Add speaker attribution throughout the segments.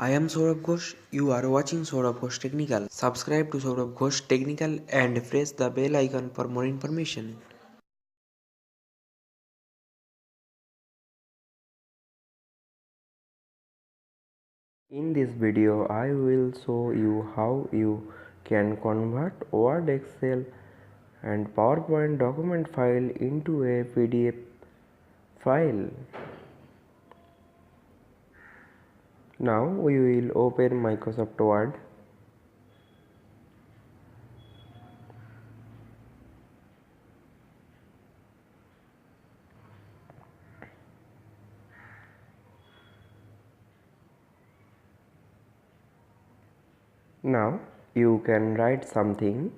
Speaker 1: I am Saurabh Ghosh. You are watching Saurabh Ghosh Technical. Subscribe to Saurabh Ghosh Technical and press the bell icon for more information.
Speaker 2: In this video, I will show you how you can convert Word, Excel and PowerPoint document file into a PDF file. Now we will open Microsoft Word. Now you can write something.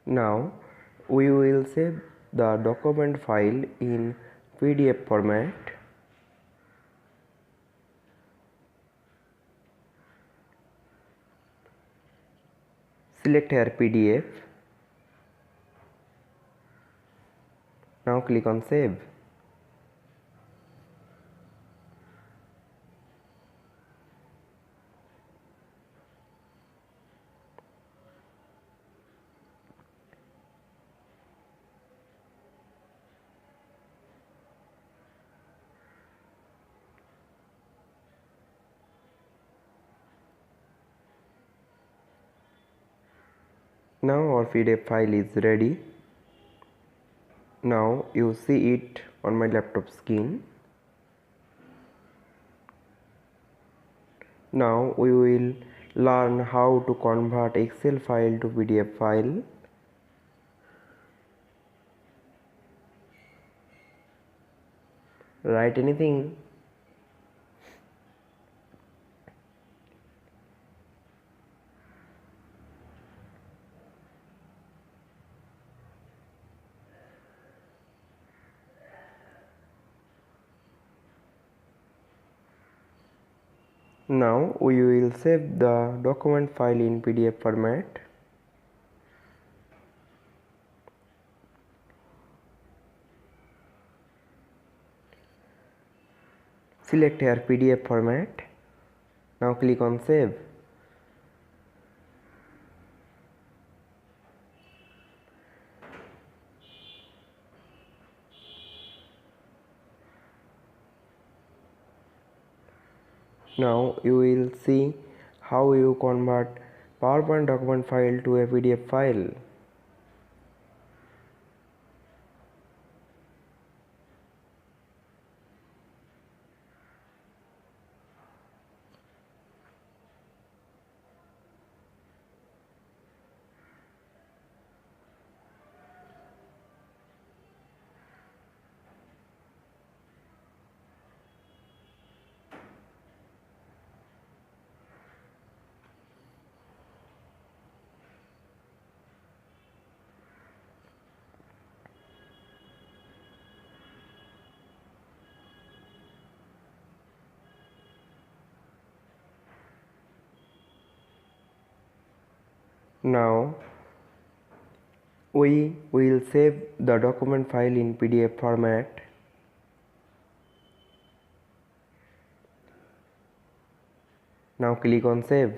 Speaker 2: Now we will save the document file in PDF format. Select here PDF. Now click on Save. Now our PDF file is ready. Now you see it on my laptop screen. Now we will learn how to convert Excel file to PDF file. Write anything. Now we will save the document file in PDF format. Select here PDF format. Now click on Save. Now you will see how you convert PowerPoint document file to a PDF file. Now we will save the document file in PDF format. Now click on Save.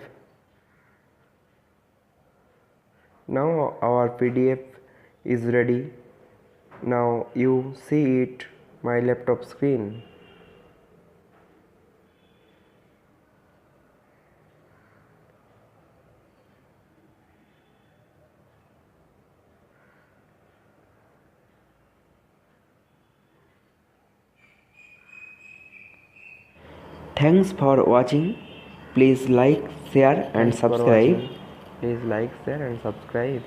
Speaker 2: Now our PDF is ready. Now you see it my laptop screen.
Speaker 1: Thanks for watching. Please like, share and
Speaker 2: Thanks for
Speaker 1: subscribe.
Speaker 2: watching. Please like, share and subscribe.